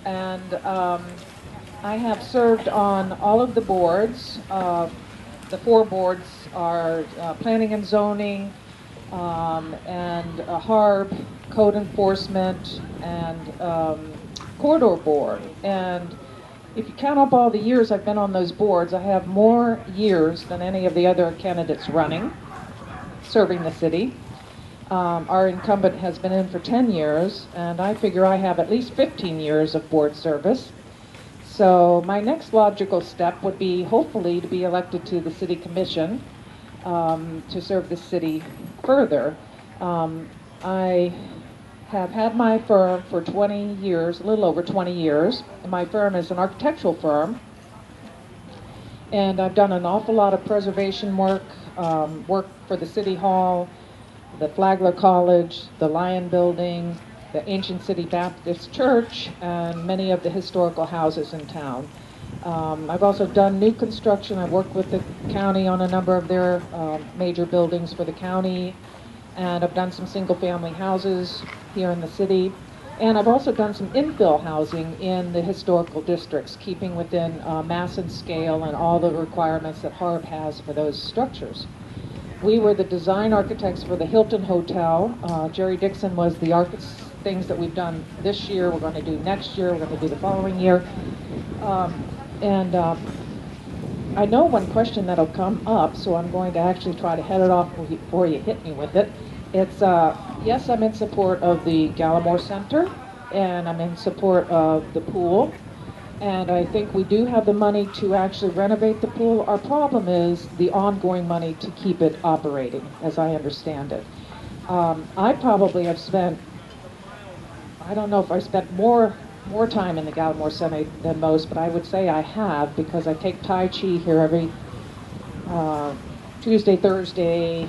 and I have served on all of the boards. The four boards are Planning and Zoning, and HARB, Code Enforcement, and Corridor Board. And if you count up all the years I've been on those boards, I have more years than any of the other candidates running, serving the city. Our incumbent has been in for 10 years, and I figure I have at least 15 years of board service. So my next logical step would be, hopefully, to be elected to the city commission to serve the city further. I have had my firm for 20 years, a little over 20 years. My firm is an architectural firm, and I've done an awful lot of preservation work, work for the City Hall, the Flagler College, the Lion Building, the Ancient City Baptist Church, and many of the historical houses in town. I've also done new construction. I've worked with the county on a number of their major buildings for the county, and I've done some single-family houses here in the city. And I've also done some infill housing in the historical districts, keeping within mass and scale and all the requirements that HARB has for those structures. We were the design architects for the Hilton Hotel. Jerry Dixon was the architect. Things that we've done this year, we're going to do next year, we're going to do the following year. I know one question that'll come up, so I'm going to actually try to head it off before you hit me with it. It's, yes, I'm in support of the Galimore Center, and I'm in support of the pool. And I think we do have the money to actually renovate the pool. Our problem is the ongoing money to keep it operating, as I understand it. I probably have spent, I don't know if I spent more time in the Galimore Center than most, but I would say I have, because I take Tai Chi here every Tuesday, Thursday,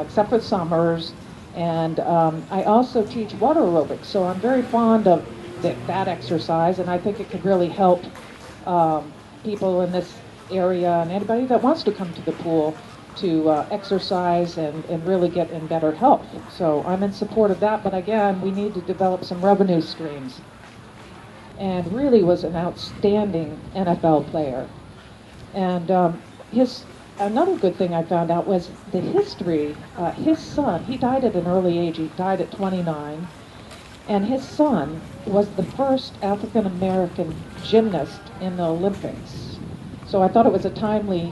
except for summers. And I also teach water aerobics, so I'm very fond of that exercise, and I think it could really help people in this area and anybody that wants to come to the pool to exercise and really get in better health. So I'm in support of that, but again, we need to develop some revenue streams. And really was an outstanding NFL player. And another good thing I found out was the history. His son, he died at an early age, he died at 29, and his son was the first African-American gymnast in the Olympics. So I thought it was a timely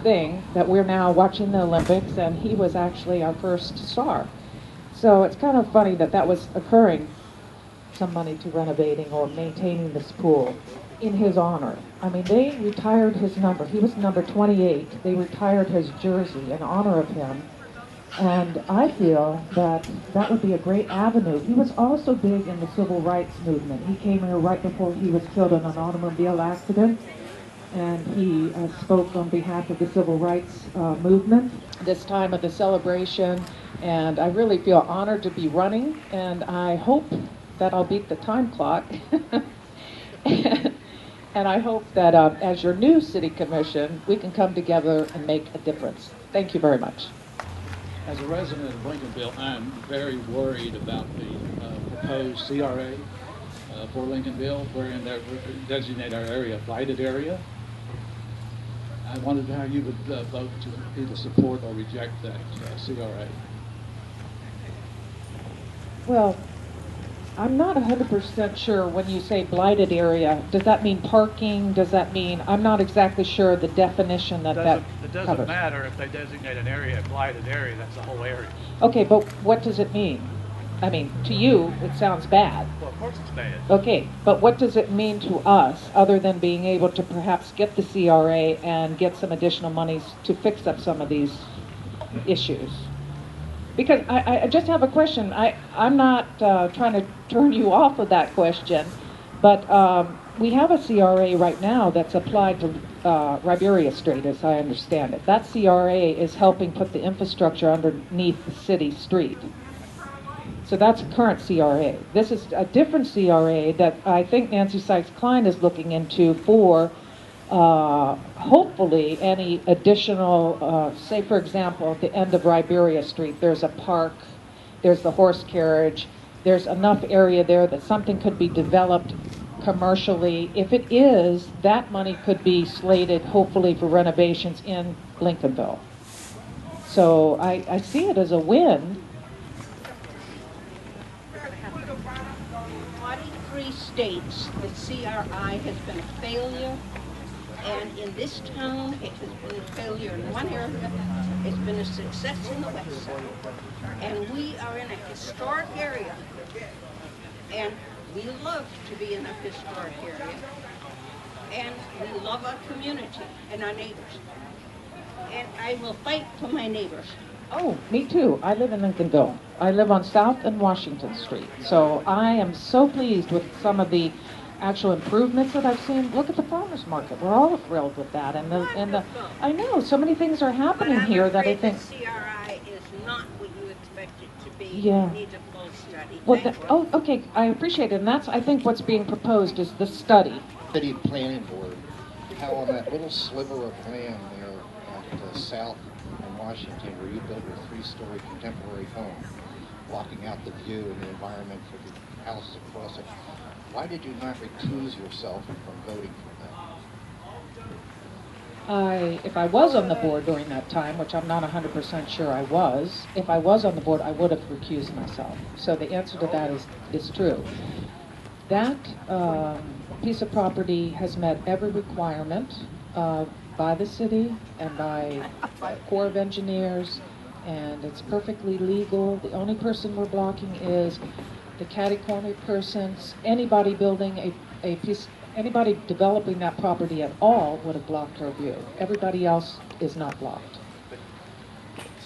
thing that we're now watching the Olympics, and he was actually our first star. So it's kind of funny that that was occurring, some money to renovating or maintaining this pool in his honor. I mean, they retired his number. He was number 28. They retired his jersey in honor of him. And I feel that that would be a great avenue. He was also big in the civil rights movement. He came here right before he was killed in an automobile accident, and he spoke on behalf of the civil rights movement this time of the celebration. And I really feel honored to be running, and I hope that I'll beat the time clock. And I hope that as your new city commission, we can come together and make a difference. Thank you very much. As a resident of Lincolnville, I'm very worried about the proposed CRA for Lincolnville, wherein they designate our area a blighted area. I wondered how you would vote to either support or reject that CRA. Well, I'm not 100% sure when you say blighted area. Does that mean parking? Does that mean, I'm not exactly sure the definition that It covers. doesn't matter if they designate an area a blighted area, that's the whole area. Okay, but what does it mean? I mean, to you, it sounds bad. Well, of course it's bad. Okay, but what does it mean to us, other than being able to perhaps get the CRA and get some additional monies to fix up some of these issues? Because I just have a question. I'm not trying to turn you off of that question, but we have a CRA right now that's applied to Riberia Street, as I understand it. That CRA is helping put the infrastructure underneath the city street. So that's a current CRA. This is a different CRA that I think Nancy Sykes-Klein is looking into for hopefully any additional, say for example, at the end of Riberia Street, there's a park, there's the horse carriage, there's enough area there that something could be developed commercially. If it is, that money could be slated hopefully for renovations in Lincolnville. So I see it as a win. 43 states, the CRI has been a failure, and in this town, it has been a failure in one area, it's been a success in the west side. And we are in a historic area, and we love to be in a historic area, and we love our community and our neighbors. And I will fight for my neighbors. Oh, me too. I live in Lincolnville. I live on South and Washington Street. So I am so pleased with some of the actual improvements that I've seen. Look at the farmers market. We're all thrilled with that. And I know so many things are happening here that I think. The CRI is not what you expect it to be. Yeah. It needs a full study. Well, Thank you. oh, okay. I appreciate it. And that's, I think, what's being proposed is the study. City Planning Board, how on that little sliver of land there at the south in Washington where you built your 3-story contemporary home, blocking out the view and the environment for the houses across it, why did you not recuse yourself from voting for that? If I was on the board during that time, which I'm not 100% sure I was, if I was on the board, I would have recused myself. So the answer to that is true. That piece of property has met every requirement by the city and by Corps of Engineers, and it's perfectly legal. The only person we're blocking is the catty-corner persons. Anybody building a piece, anybody developing that property at all would have blocked our view. Everybody else is not blocked.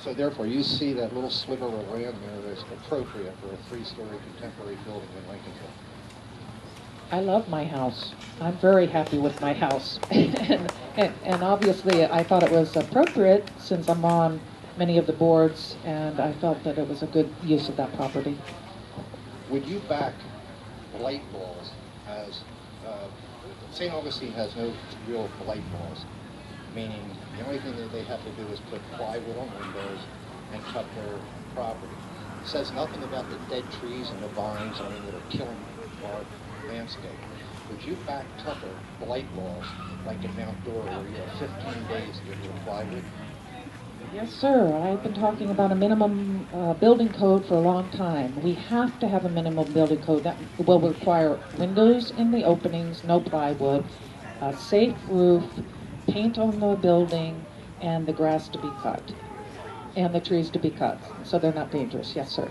So therefore, you see that little sliver of land there that's appropriate for a 3-story contemporary building in Lincolnville. I love my house. I'm very happy with my house. and obviously I thought it was appropriate since I'm on many of the boards, and I felt that it was a good use of that property. Would you back blight laws as, St. Augustine has no real blight laws, meaning the only thing that they have to do is put plywood on windows and cut their property. It says nothing about the dead trees and the vines, that are killing our landscape. Would you back tougher blight laws like in Mount Dora where you have 15 days to get your plywood? Yes, sir. I've been talking about a minimum building code for a long time. We have to have a minimum building code that will require windows in the openings, no plywood, a safe roof, paint on the building, and the grass to be cut, and the trees to be cut, so they're not dangerous. Yes, sir.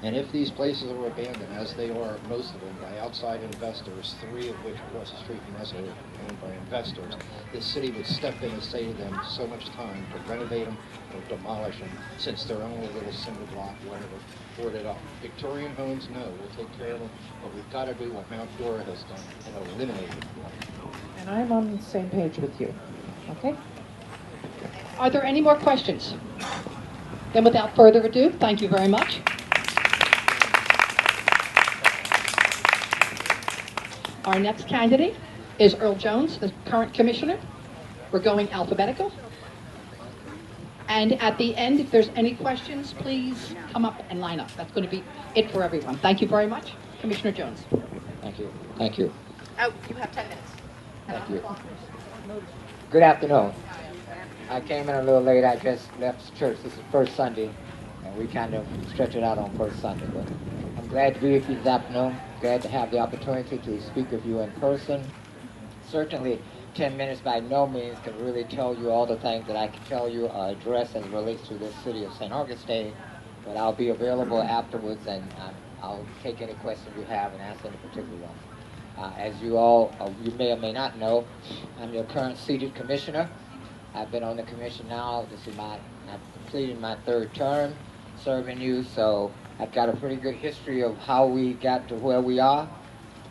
And if these places are abandoned, as they are, most of them, by outside investors, 3 of which across the street from us are owned by investors, the city would step in and say to them, so much time to renovate them or demolish them, since they're only a little cinder block, whatever, boarded up. Victorian homes, no, we'll take care of them, but we've got to do what Mount Dora has done and eliminate it. And I'm on the same page with you. Okay? Are there any more questions? Then without further ado, thank you very much. Our next candidate is Errol Jones, the current commissioner. We're going alphabetical. And at the end, if there's any questions, please come up and line up. That's going to be it for everyone. Thank you very much. Commissioner Jones. Thank you. Thank you. Oh, you have 10 minutes. Thank you. Good afternoon. I came in a little late. I just left church. This is first Sunday, and we kind of stretch it out on first Sunday. But I'm glad to be with you this afternoon. Glad to have the opportunity to speak with you in person. Certainly, 10 minutes by no means can really tell you all the things that I can tell you or address as it relates to this city of St. Augustine, but I'll be available afterwards, and I'll take any questions you have and answer any particular ones. As you all, you may or may not know, I'm your current seated commissioner. I've been on the commission now. I've completed my 3rd term serving you, so I've got a pretty good history of how we got to where we are,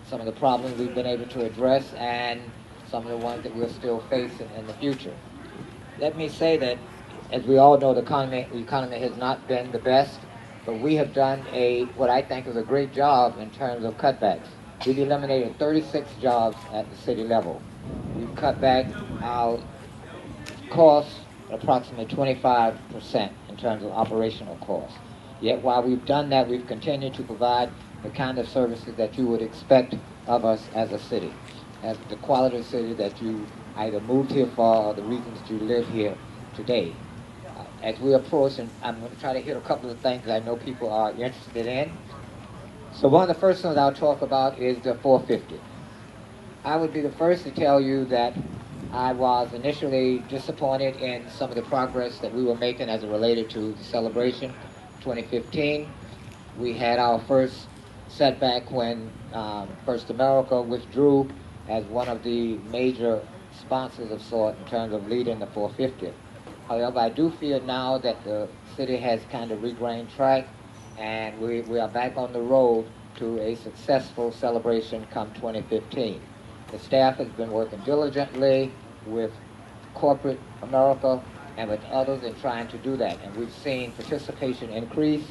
some of the problems we've been able to address, and some of the ones that we'll still face in the future. Let me say that, as we all know, the economy has not been the best, but we have done what I think is a great job in terms of cutbacks. We've eliminated 36 jobs at the city level. We've cut back our costs approximately 25% in terms of operational costs. Yet while we've done that, we've continued to provide the kind of services that you would expect of us as a city, as the quality of city that you either moved here for or the reasons you live here today. As we approach, and I'm going to try to hit a couple of things I know people are interested in. So one of the first things I'll talk about is the 450. I would be the first to tell you that I was initially disappointed in some of the progress that we were making as it related to the celebration 2015. We had our first setback when First America withdrew as one of the major sponsors of sort in terms of leading the 450. However, I do feel now that the city has kind of regained track, and we are back on the road to a successful celebration come 2015. The staff has been working diligently with corporate America and with others in trying to do that, and we've seen participation increase.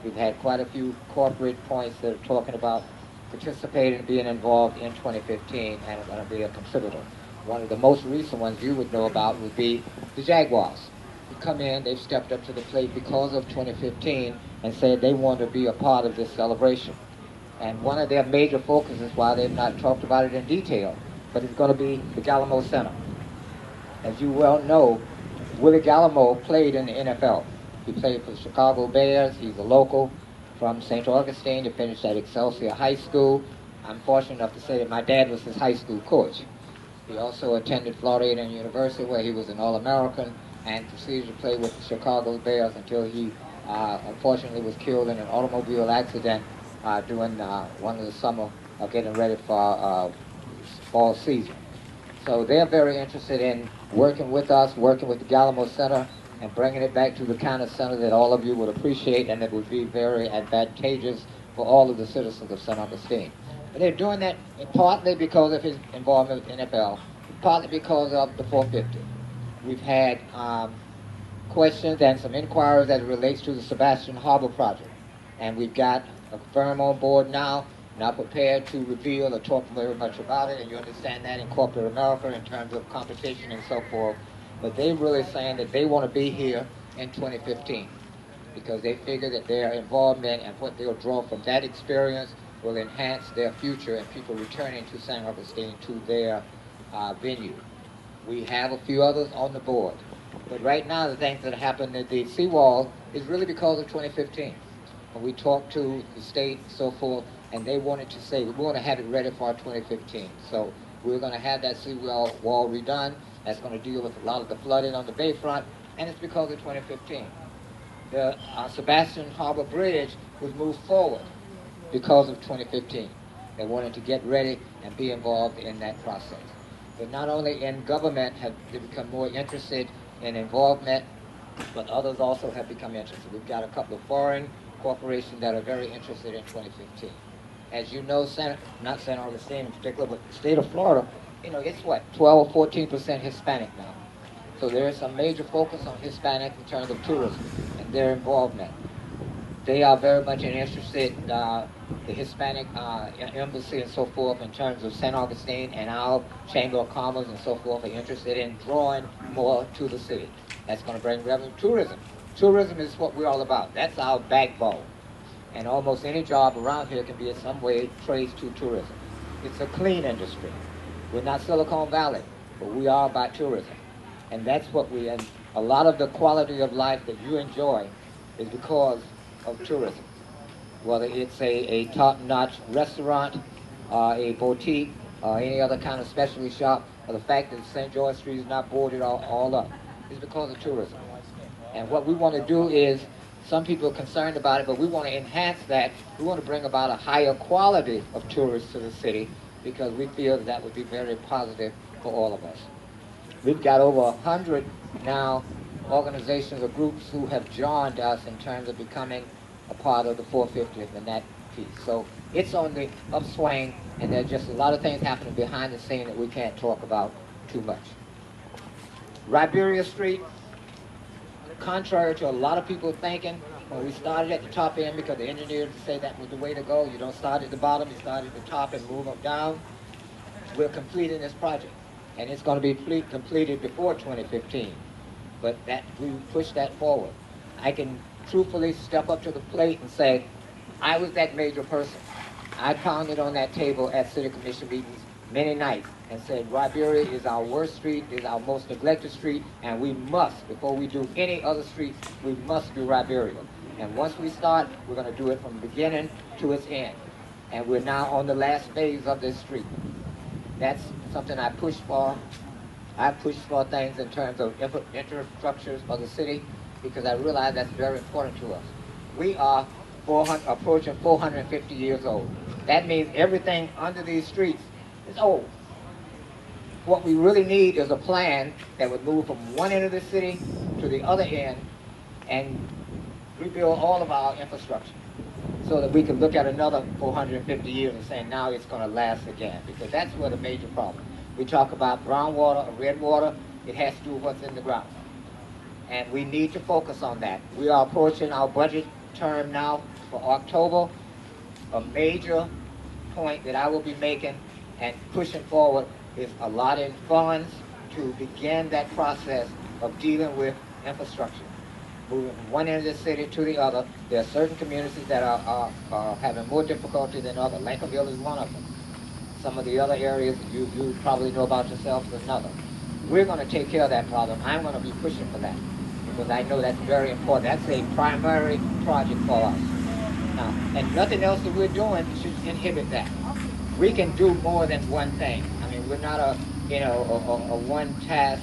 We've had quite a few corporate points that are talking about participating, being involved in 2015, and are going to be a contributor. One of the most recent ones you would know about would be the Jaguars. Who come in, they've stepped up to the plate because of 2015 and said they want to be a part of this celebration. And one of their major focuses, while they've not talked about it in detail, but it's going to be the Galimore Center. As you well know, Willie Galimore played in the NFL. He played for the Chicago Bears. He's a local from St. Augustine. He finished at Excelsior High School. I'm fortunate enough to say that my dad was his high school coach. He also attended Florida University, where he was an All-American, and proceeded to play with the Chicago Bears until he unfortunately was killed in an automobile accident during one of the summer getting ready for fall season. So they're very interested in working with us, working with the Galimore Center, and bringing it back to the kind of center that all of you would appreciate and that would be very advantageous for all of the citizens of St. Augustine. But they're doing that partly because of his involvement with NFL, partly because of the 450. We've had questions and some inquiries as it relates to the Sebastian Harbor project. And we've got a firm on board now, not prepared to reveal or talk very much about it, and you understand that in corporate America in terms of competition and so forth. But they're really saying that they want to be here in 2015 because they figure that their involvement and what they'll draw from that experience will enhance their future and people returning to St. Augustine to their venue. We have a few others on the board. But right now, the things that happened at the seawall is really because of 2015. When we talked to the state and so forth, and they wanted to say, we want to have it ready for 2015. So we're going to have that seawall redone. That's going to deal with a lot of the flooding on the bayfront, and it's because of 2015. The Sebastian Harbor Bridge was moved forward because of 2015. They wanted to get ready and be involved in that process. But not only in government have they become more interested in involvement, but others also have become interested. We've got a couple of foreign corporations that are very interested in 2015. As you know, not St. Augustine in particular, but the state of Florida, it's what, 12 or 14% Hispanic now. So there is a major focus on Hispanic in terms of tourism and their involvement. They are very much interested, the Hispanic embassy and so forth in terms of St. Augustine, and our Chamber of Commerce and so forth are interested in drawing more to the city. That's going to bring revenue. Tourism. Tourism is what we're all about. That's our backbone. And almost any job around here can be in some way traced to tourism. It's a clean industry. We're not Silicon Valley, but we are about tourism. And that's what and a lot of the quality of life that you enjoy is because of tourism. Whether it's a top-notch restaurant, a boutique, or any other kind of specialty shop, or the fact that St. George Street is not boarded all up, is because of tourism. And what we want to do is, some people are concerned about it, but we want to enhance that. We want to bring about a higher quality of tourists to the city because we feel that would be very positive for all of us. We've got over 100 now organizations or groups who have joined us in terms of becoming a part of the 450th and that piece. So it's on the upswing, and there's just a lot of things happening behind the scene that we can't talk about too much. Riberia Street, contrary to a lot of people thinking, when we started at the top end because the engineers say that was the way to go, you don't start at the bottom, you start at the top and move up down. We're completing this project, and it's going to be completed before 2015. But we push that forward. I can truthfully step up to the plate and say, I was that major person. I pounded on that table at city commission meetings many nights and said, Riberia is our worst street, is our most neglected street, and we must, before we do any other streets, we must do Riberia. And once we start, we're going to do it from the beginning to its end. And we're now on the last phase of this street. That's something I push for. I push for things in terms of infrastructures for the city because I realize that's very important to us. We are approaching 450 years old. That means everything under these streets is old. What we really need is a plan that would move from one end of the city to the other end and rebuild all of our infrastructure so that we can look at another 450 years and say now it's going to last again, because that's what a major problem. We talk about brown water or red water, it has to do with what's in the ground. And we need to focus on that. We are approaching our budget term now for October. A major point that I will be making and pushing forward is allotting funds to begin that process of dealing with infrastructure. Moving from one end of the city to the other. There are certain communities that are having more difficulty than others. Lincolnville is one of them. Some of the other areas you probably know about yourself is another. We're going to take care of that problem. I'm going to be pushing for that because I know that's very important. That's a primary project for us. Now, and nothing else that we're doing should inhibit that. We can do more than one thing. I mean, we're not a one-task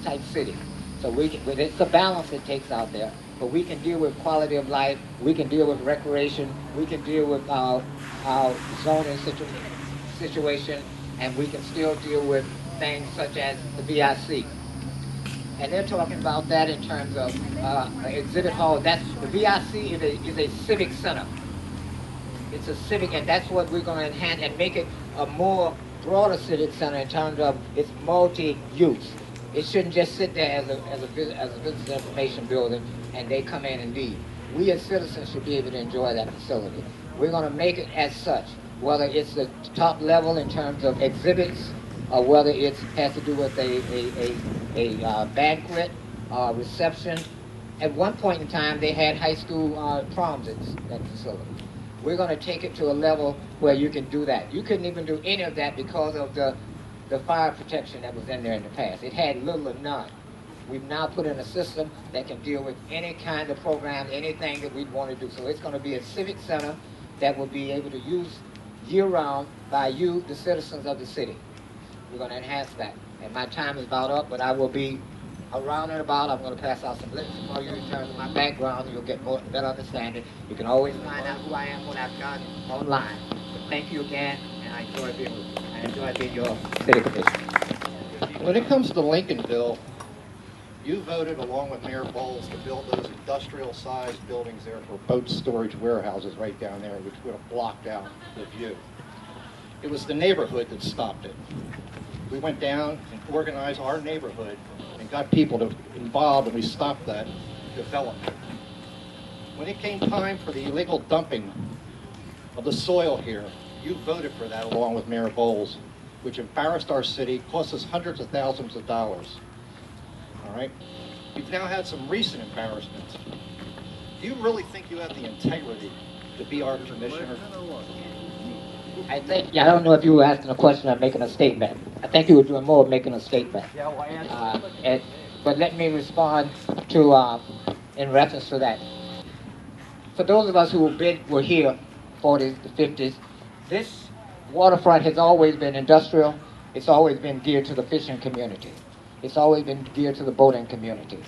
type city. So it's a balance it takes out there. But we can deal with quality of life. We can deal with recreation. We can deal with our zoning situation, and we can still deal with things such as the VIC. And they're talking about that in terms of exhibit hall. That's the VIC is a civic center. It's a civic, and that's what we're going to enhance and make it a more broader civic center in terms of its multi-use. It shouldn't just sit there as a business information building and they come in and leave. We as citizens should be able to enjoy that facility. We're going to make it as such, whether it's the top level in terms of exhibits or whether it has to do with a banquet reception. At one point in time, they had high school proms at that facility. We're going to take it to a level where you can do that. You couldn't even do any of that because of the fire protection that was in there in the past. It had little or none. We've now put in a system that can deal with any kind of program, anything that we want to do. So it's going to be a civic center that will be able to use year-round by you, the citizens of the city. We're going to enhance that. And my time is about up, but I will be around and about. I'm going to pass out some literature for you in terms of my background. You'll get better understanding. You can always find out who I am when I've done online. But thank you again, and I enjoy being with you. I enjoy being your city commissioner. When it comes to Lincolnville, you voted along with Mayor Bowles to build those industrial-sized buildings there for boat storage warehouses right down there, which would have blocked out the view. It was the neighborhood that stopped it. We went down and organized our neighborhood and got people involved, and we stopped that development. When it came time for the illegal dumping of the soil here, you voted for that along with Mayor Bowles, which embarrassed our city, cost us hundreds of thousands of dollars. All right? You've now had some recent embarrassments. Do you really think you have the integrity to be our commissioner? I don't know if you were asking a question or making a statement. I think you were doing more of making a statement. But let me respond to, in reference to that. For those of us who were here, 40s, the 50s, this waterfront has always been industrial. It's always been geared to the fishing community. It's always been geared to the boating community.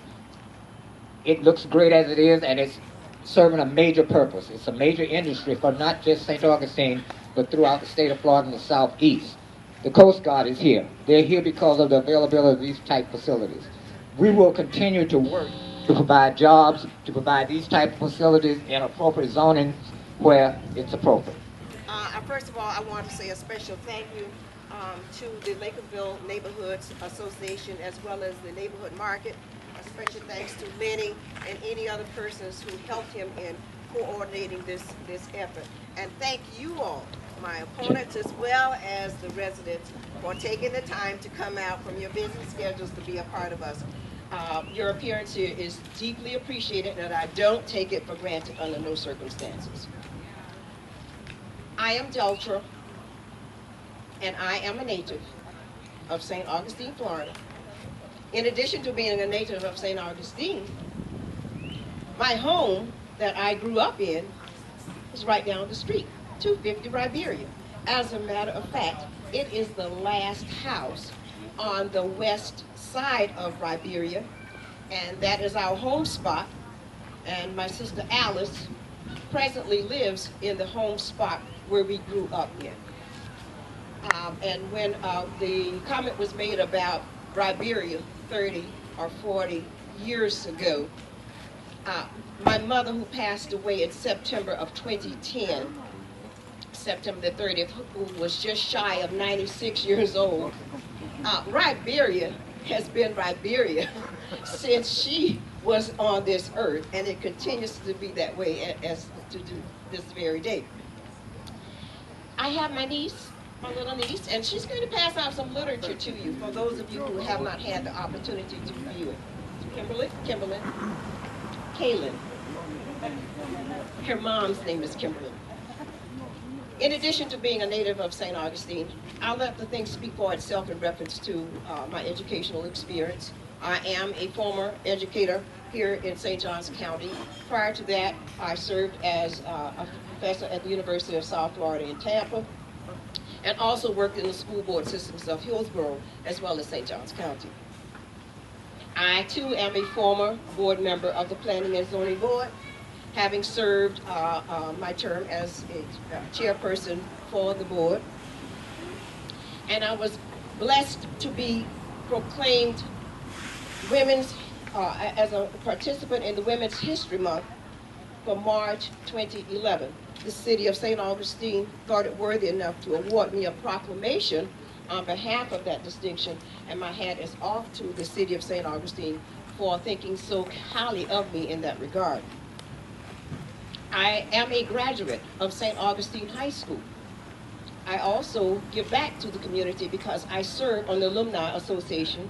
It looks great as it is, and it's serving a major purpose. It's a major industry for not just St. Augustine, but throughout the state of Florida and the southeast. The Coast Guard is here. They're here because of the availability of these type facilities. We will continue to work to provide jobs, to provide these type of facilities in appropriate zoning where it's appropriate. First of all, I want to say a special thank you to the Lincolnville Neighborhoods Association as well as the Neighborhood Market. A special thanks to Lenny and any other persons who helped him in coordinating this effort. And thank you all, my opponents as well as the residents, for taking the time to come out from your busy schedules to be a part of us. Your appearance here is deeply appreciated, and I don't take it for granted under no circumstances. I am Deltra, and I am a native of St. Augustine, Florida. In addition to being a native of St. Augustine, my home that I grew up in is right down the street, 250 Riberia. As a matter of fact, it is the last house on the west side of Riberia, and that is our home spot. And my sister Alice presently lives in the home spot where we grew up in. And when the comment was made about Riberia 30 or 40 years ago, my mother, who passed away in September of 2010, September the 30th, who was just shy of 96 years old, Riberia has been Riberia since she was on this earth, and it continues to be that way as to this very day. I have my niece, my little niece, and she's going to pass out some literature to you for those of you who have not had the opportunity to view it. Kimberly, Kaylin. Her mom's name is Kimberly. In addition to being a native of St. Augustine, I'll let the thing speak for itself in reference to my educational experience. I am a former educator here in St. Johns County. Prior to that, I served as a professor at the University of South Florida in Tampa, and also worked in the school board systems of Hillsborough as well as St. Johns County. I too am a former board member of the Planning and Zoning Board, having served my term as a chairperson for the board. And I was blessed to be proclaimed as a participant in the Women's History Month for March 2011. The city of St. Augustine thought it worthy enough to award me a proclamation on behalf of that distinction, and my hat is off to the city of St. Augustine for thinking so highly of me in that regard. I am a graduate of St. Augustine High School. I also give back to the community because I serve on the Alumni Association.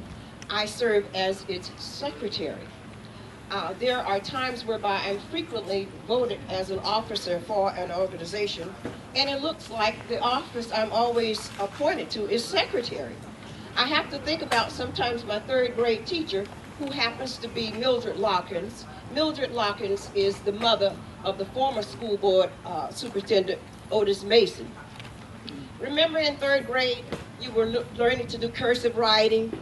I serve as its secretary. There are times whereby I'm frequently voted as an officer for an organization, and it looks like the office I'm always appointed to is secretary. I have to think about sometimes my third grade teacher, who happens to be Mildred Lockins. Mildred Lockins is the mother of the former school board superintendent, Otis Mason. Remember in third grade, you were learning to do cursive writing?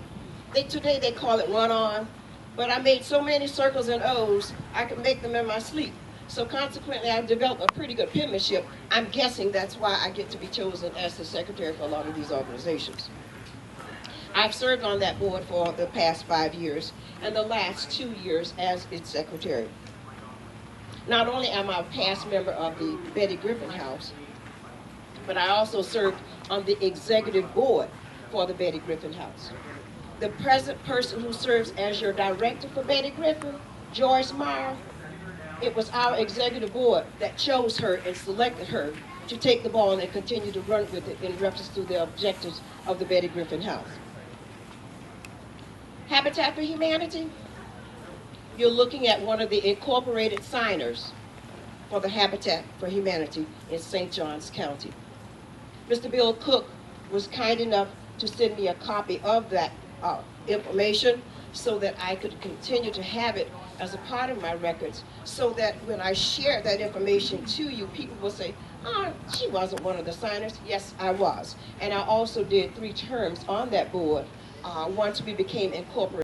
Today they call it run-on, but I made so many circles and O's, I could make them in my sleep. So consequently, I've developed a pretty good penmanship. I'm guessing that's why I get to be chosen as the secretary for a lot of these organizations. I've served on that board for the past 5 years, and the last 2 years as its secretary. Not only am I a past member of the Betty Griffin House, but I also served on the executive board for the Betty Griffin House. The present person who serves as your director for Betty Griffin, Joyce Meyer, it was our executive board that chose her and selected her to take the ball and continue to run with it in reference to the objectives of the Betty Griffin House. Habitat for Humanity, you're looking at one of the incorporated signers for the Habitat for Humanity in St. Johns County. Mr. Bill Cook was kind enough to send me a copy of that information so that I could continue to have it as a part of my records, so that when I share that information to you, people will say, oh, she wasn't one of the signers. Yes, I was. And I also did 3 terms on that board once we became incorporated.